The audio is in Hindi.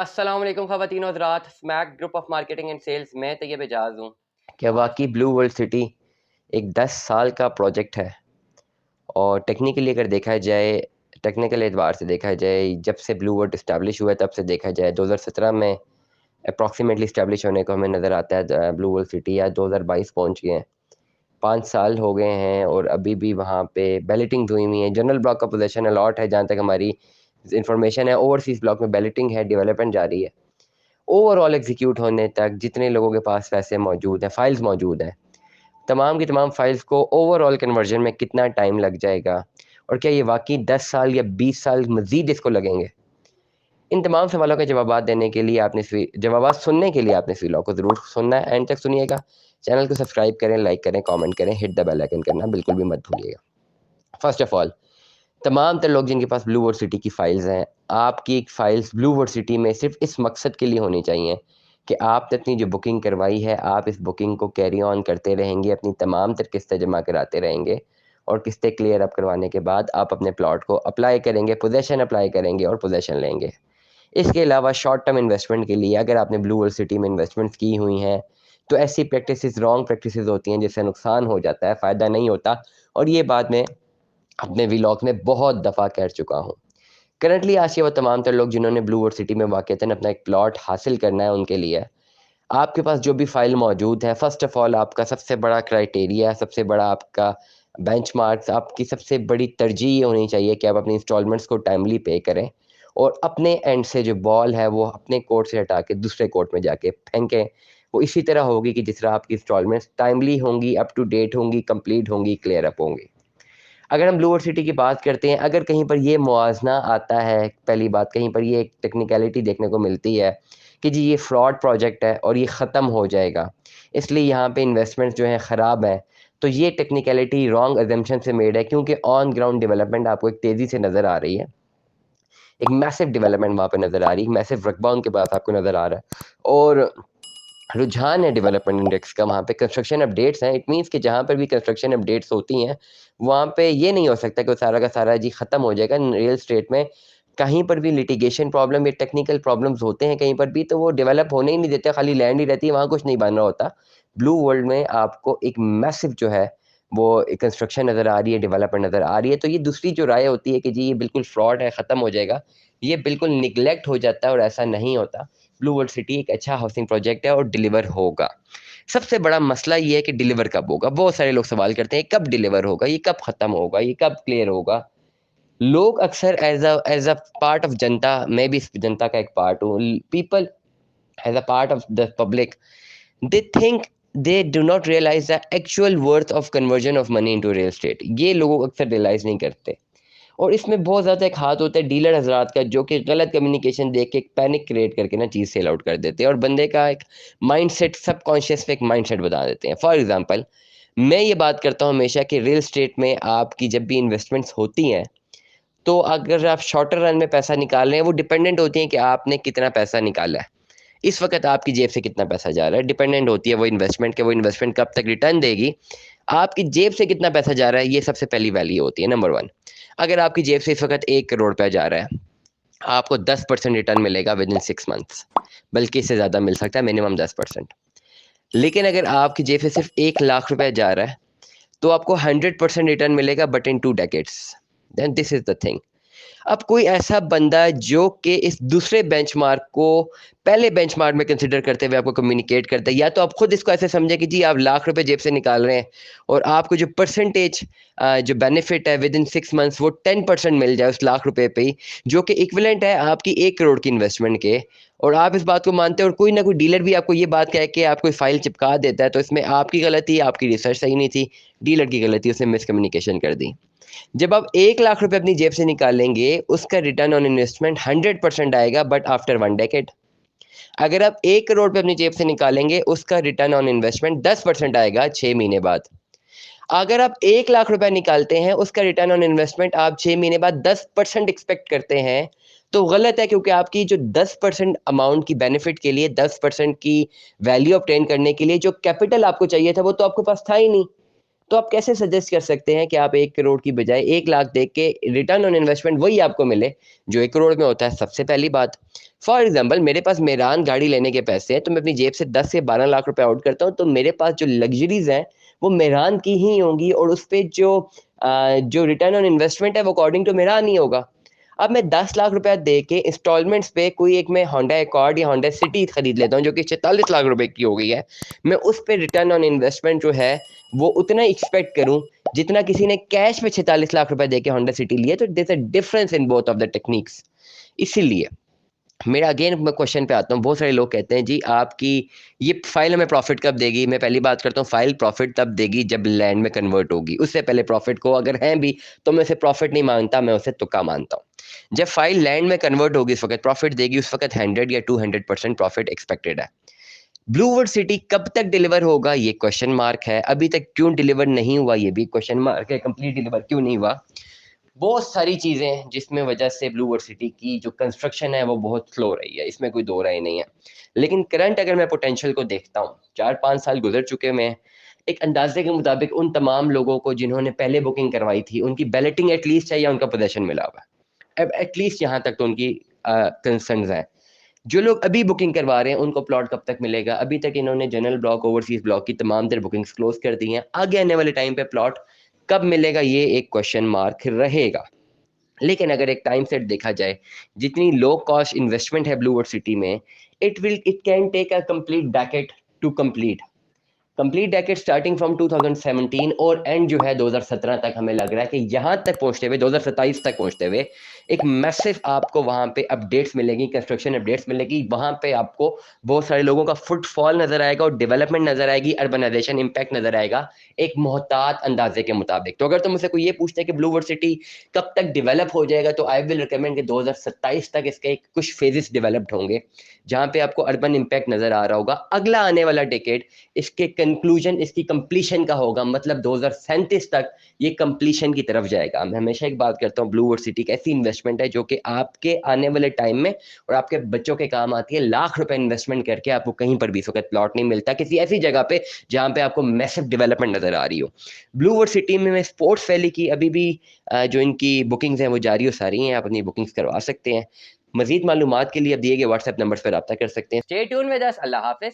अस्सलाम वालेकुम ख़वातीन और हज़रात, smack group of marketing and sales में तैयब एजाज हूँ। क्या वाकई ब्लू वर्ल्ड सिटी एक 10 साल का प्रोजेक्ट है? और टेक्निकली अगर देखा जाए, टेक्निकल एतबार से देखा जाए, जब से ब्लू वर्ल्ड इस्टेब्लिश हुआ है तब से देखा जाए 2017 में अप्रॉक्सीमेटली इस्टेब्लिश होने को हमें नज़र आता है ब्लू वर्ल्ड सिटी, या 2022 पहुँच गए हैं। 5 साल हो गए हैं और अभी भी वहाँ पे बैलेटिंग हुई हुई है। जनरल ब्लॉक का पोजीशन अलॉट है, जहाँ तक हमारी इंफॉर्मेशन है। ओवरसीज़ ब्लॉक में बैलेटिंग है, डेवलपमेंट जारी है। ओवरऑल एग्जीक्यूट होने तक जितने लोगों के पास पैसे मौजूद हैं, फाइल्स मौजूद हैं, तमाम की तमाम फाइल्स को ओवरऑल कन्वर्जन में कितना टाइम लग जाएगा, और क्या ये वाकई 10 साल या 20 साल मज़ीद इसको लगेंगे? इन तमाम सवालों के जवाबात देने के लिए जवाबात सुनने के लिए आपने इस वीडियो को ज़रूर सुनना है, एंड तक सुनिएगा। चैनल को सब्सक्राइब करें, लाइक करें, कमेंट करें, हिट द बेल आइकन करना बिल्कुल भी मत भूलिएगा। फर्स्ट ऑफ ऑल, तमाम तर लोग जिनके पास ब्लू वर्ल्ड सिटी की फ़ाइल्स हैं, आपकी फ़ाइल्स ब्लू वर्ल्ड सिटी में सिर्फ़ इस मकसद के लिए होनी चाहिए कि आपने अपनी जो बुकिंग करवाई है, आप इस बुकिंग को कैरी ऑन करते रहेंगे, अपनी तमाम तर किस्तें जमा कराते रहेंगे, और किस्तें क्लियर अप करवाने के बाद आप अपने प्लॉट को अप्लाई करेंगे, पोज़ेशन अप्लाई करेंगे और पोज़ेशन लेंगे। इसके अलावा शॉर्ट टर्म इन्वेस्टमेंट के लिए अगर आपने ब्लू वर्ल्ड सिटी में इन्वेस्टमेंट्स की हुई हैं, तो ऐसी प्रैक्टिसेस रॉन्ग प्रैक्टिसेस होती हैं जिससे नुकसान हो जाता है, फ़ायदा नहीं होता, और ये बात मैं अपने व्लॉग में बहुत दफ़ा कह चुका हूँ। करंटली आज के वो तमाम तर लोग जिन्होंने ब्लू वर्ल्ड सिटी में वाक़ईतन अपना एक प्लॉट हासिल करना है, उनके लिए आपके पास जो भी फ़ाइल मौजूद है, फ़र्स्ट ऑफ़ ऑल आपका सबसे बड़ा क्राइटेरिया, सबसे बड़ा आपका बेंचमार्क्स, आपकी सबसे बड़ी तरजीह ये होनी चाहिए कि आप अपनी इंस्टॉलमेंट्स को टाइमली पे करें, और अपने एंड से जो बॉल है वो अपने कोर्ट से हटा के दूसरे कोर्ट में जाके फेंकें। वो इसी तरह होगी कि जिस तरह आपकी इंस्टॉलमेंट्स टाइमली होंगी, अप टू डेट होंगी, कंप्लीट होंगी, क्लियर अप होंगी। अगर हम ब्लू वर्ल्ड सिटी की बात करते हैं, अगर कहीं पर ये मुआवज़ना आता है, पहली बात कहीं पर ये एक टेक्निकलिटी देखने को मिलती है कि जी ये फ्रॉड प्रोजेक्ट है और ये ख़त्म हो जाएगा, इसलिए यहाँ पे इन्वेस्टमेंट्स जो हैं ख़राब हैं, तो ये टेक्निकलिटी रॉन्ग अजम्पशन से मेड है, क्योंकि ऑन ग्राउंड डेवलपमेंट आपको एक तेज़ी से नज़र आ रही है। एक मैसिव डेवलपमेंट वहाँ पे नज़र आ रही है, मैसिव रकबा उनके पास आपको नज़र आ रहा है, और रुझान है डेवलपमेंट इंडेक्स का, वहाँ पे कंस्ट्रक्शन अपडेट्स हैं। इट मीन्स कि जहाँ पर भी कंस्ट्रक्शन अपडेट्स होती हैं, वहाँ पे ये नहीं हो सकता कि वो सारा का सारा जी ख़त्म हो जाएगा। रियल एस्टेट में कहीं पर भी लिटिगेशन प्रॉब्लम या टेक्निकल प्रॉब्लम्स होते हैं कहीं पर भी, तो वो डेवलप होने ही नहीं देते, खाली लैंड ही रहती है, वहाँ कुछ नहीं बन रहा होता। ब्लू वर्ल्ड में आपको एक मैसिव जो है वो एक कंस्ट्रक्शन नज़र आ रही है, डेवलपमेंट नज़र आ रही है। तो ये दूसरी जो राय होती है कि जी ये बिल्कुल फ्रॉड है, ख़त्म हो जाएगा, ये बिल्कुल निगलेक्ट हो जाता है, और ऐसा नहीं होता। ब्लू वर्ल्ड सिटी एक अच्छा हाउसिंग प्रोजेक्ट है और डिलीवर होगा। सबसे बड़ा मसला ये है कि डिलीवर कब होगा? बहुत सारे लोग सवाल करते हैं कब डिलीवर होगा, ये कब खत्म होगा, ये कब क्लियर होगा? लोग अक्सर एज़ अ पार्ट ऑफ जनता, मैं भी इस जनता का एक पार्ट हूँ, people as a part of the public, they think they do not realise the actual worth of conversion of money into real estate. ये लोग अक्सर रियलाइज़ नहीं करते। और इसमें बहुत ज़्यादा एक हाथ होता है डीलर हज़रात का, जो कि गलत कम्युनिकेशन देख के एक पैनिक क्रिएट करके ना चीज़ सेल आउट कर देते हैं, और बंदे का एक माइंडसेट, सबकॉन्शियस पे एक माइंडसेट बता देते हैं। फॉर एग्ज़ाम्पल, मैं ये बात करता हूँ हमेशा कि रियल एस्टेट में आपकी जब भी इन्वेस्टमेंट्स होती हैं, तो अगर आप शॉर्टर रन में पैसा निकाल रहे हैं, वो डिपेंडेंट होती हैं कि आपने कितना पैसा निकाला है। इस वक़्त आपकी जेब से कितना पैसा जा रहा है, डिपेंडेंट होती है वो इन्वेस्टमेंट के, वो इन्वेस्टमेंट कब तक रिटर्न देगी। आपकी जेब से कितना पैसा जा रहा है, ये सबसे पहली वैल्यू होती है, नंबर 1। अगर आपकी जेब से इस वक़्त 1 करोड़ रुपया जा रहा है, आपको 10% रिटर्न मिलेगा विदिन 6 मंथ्स, बल्कि इससे ज़्यादा मिल सकता है, मिनिमम 10%। लेकिन अगर आपकी जेब से सिर्फ 1 लाख रुपया जा रहा है, तो आपको 100% रिटर्न मिलेगा, but in 2 decades. Then this is the thing. अब कोई ऐसा बंदा जो कि इस दूसरे बेंचमार्क को पहले बेंचमार्क में कंसीडर करते हुए आपको कम्युनिकेट करता है, या तो आप खुद इसको ऐसे समझें कि जी आप लाख रुपए जेब से निकाल रहे हैं, और आपको जो परसेंटेज जो बेनिफिट है विद इन 6 मंथ्स, वो 10% मिल जाए उस लाख रुपए पे ही, जो कि इक्विवेलेंट है आपकी 1 करोड़ की इन्वेस्टमेंट के। और आप इस बात को मानते हैं, और कोई ना कोई डीलर भी आपको ये बात कह के आपको फाइल चिपका देता है, तो इसमें आपकी गलती, आपकी रिसर्च सही नहीं थी, डीलर की गलती, उसने मिसकम्युनिकेशन कर दी। जब आप 1 लाख रुपए अपनी जेब से निकालेंगे, उसका रिटर्न ऑन इन्वेस्टमेंट 100% आएगा, बट आफ्टर 1 डेकेड। अगर आप 1 करोड़ रुपए अपनी जेब से निकालेंगे, उसका रिटर्न ऑन इन्वेस्टमेंट 10% आएगा 6 महीने बाद। अगर आप 1 लाख रुपए निकालते हैं, उसका रिटर्न ऑन इन्वेस्टमेंट आप 6 महीने बाद 10% एक्सपेक्ट करते हैं, तो गलत है, क्योंकि आपकी जो 10% अमाउंट की बेनिफिट के लिए, 10% की वैल्यू ऑब्टेन करने के लिए जो कैपिटल आपको चाहिए था, वो तो आपके पास था ही नहीं। तो आप कैसे सजेस्ट कर सकते हैं कि आप 1 करोड़ की बजाय 1 लाख दे के रिटर्न ऑन इन्वेस्टमेंट वही आपको मिले जो 1 करोड़ में होता है? सबसे पहली बात, फॉर एग्जाम्पल मेरे पास मेरान गाड़ी लेने के पैसे हैं, तो मैं अपनी जेब से 10 से 12 लाख रुपए आउट करता हूँ, तो मेरे पास जो लग्जरीज हैं वो मेरान की ही होंगी, और उस पर जो रिटर्न ऑन इन्वेस्टमेंट है वो अकॉर्डिंग टू मेरान ही होगा। अब मैं 10 लाख रुपया दे के इंस्टॉलमेंट्स पे कोई एक मैं होंडा एकॉर्ड या होंडा सिटी खरीद लेता हूँ जो कि 46 लाख रुपए की हो गई है, मैं उस पे रिटर्न ऑन इन्वेस्टमेंट जो है वो उतना एक्सपेक्ट करूं जितना किसी ने कैश में 46 लाख रुपए दे के होंडा सिटी लिया। तो there is a difference in both of the techniques. इसीलिए मेरा अगेन मैं क्वेश्चन पे आता हूँ, बहुत सारे लोग कहते हैं जी आपकी ये फाइल हमें प्रॉफिट कब देगी? मैं पहली बात करता हूँ, फाइल प्रॉफिट तब देगी जब लैंड में कन्वर्ट होगी, उससे पहले प्रॉफिट को अगर है भी तो मैं उसे प्रॉफिट नहीं मानता, मैं उसे तुक्का मानता हूँ। जब फाइल लैंड में कन्वर्ट होगी उस वक्त प्रॉफिट देगी, उस वक्त 100 या 200% प्रॉफिट एक्सपेक्टेड है। ब्लूवर्ड सिटी कब तक डिलीवर होगा ये क्वेश्चन मार्क है, अभी तक क्यों डिलीवर नहीं हुआ ये भी क्वेश्चन मार्क है, कंप्लीट डिलीवर क्यों नहीं हुआ। बहुत सारी चीजें हैं जिसमें वजह से ब्लूवर्ड सिटी की जो कंस्ट्रक्शन है वो बहुत स्लो रही है, इसमें कोई दो राय नहीं है। लेकिन करंट अगर मैं पोटेंशियल को देखता हूँ, 4-5 साल गुजर चुके में, एक अंदाजे के मुताबिक उन तमाम लोगों को जिन्होंने पहले बुकिंग करवाई थी उनकी बैलेटिंग एटलीस्ट है या उनका पोजेशन मिला हुआ है, अब एटलीस्ट यहाँ तक तो उनकी कंसर्न्स हैं। जो लोग अभी बुकिंग करवा रहे हैं उनको प्लॉट कब तक मिलेगा? अभी तक इन्होंने जनरल ब्लॉक ओवरसीज ब्लॉक की तमाम तर बुकिंग्स क्लोज कर दी हैं, आगे आने वाले टाइम पे प्लॉट कब मिलेगा ये एक क्वेश्चन मार्क रहेगा। लेकिन अगर एक टाइम सेट देखा जाए, जितनी लो कॉस्ट इन्वेस्टमेंट है ब्लू वर्ल्ड सिटी में, it can take a complete decade to complete decade starting from 2017 और एंड जो है 2017 तक। हमें लग रहा है कि यहाँ तक पहुँचते हुए 2027 तक पहुँचते हुए एक मैसिव आपको वहाँ पे अपडेट्स मिलेगी, कंस्ट्रक्शन अपडेट्स मिलेगी, वहाँ पे आपको बहुत सारे लोगों का फुटफॉल नजर आएगा और डेवलपमेंट नजर आएगी, अर्बनाइजेशन इम्पैक्ट नजर आएगा एक मोहतात अंदाजे के मुताबिक। तो अगर तुम मुझसे कोई ये पूछते हैं कि ब्लू वर्ल्ड सिटी कब तक डेवलप हो जाएगा, तो आई विल रिकमेंड कि 2027 तक इसके कुछ फेजेस डेवलप्ड होंगे जहाँ पे आपको अर्बन इम्पैक्ट नजर आ रहा होगा। अगला आने वाला डेकेड इसके कंक्लूजन, इसकी कंप्लीशन का होगा, मतलब 2037 तक ये कंप्लीशन की तरफ जाएगा। मैं हमेशा एक बात करता हूँ, ब्लू वर्ल्ड सिटी एक ऐसी इन्वेस्टमेंट है जो कि आपके आने वाले टाइम में और आपके बच्चों के काम आती है। लाख रुपए इन्वेस्टमेंट करके आपको कहीं पर भी इस वक्त प्लॉट नहीं मिलता किसी ऐसी जगह पे जहाँ पे आपको मैसिव डेवलपमेंट नजर आ रही हो। ब्लू वर्ल्ड सिटी में स्पोर्ट्स वैली की अभी भी जो इनकी बुकिंग्स हैं वो जारी और सारी हैं, आप अपनी बुकिंग्स करवा सकते हैं। मजीद मालूमात के लिए अब दिए गए व्हाट्सएप नंबर पर रब्ता कर सकते हैं। Stay tune with us. Allah Hafiz.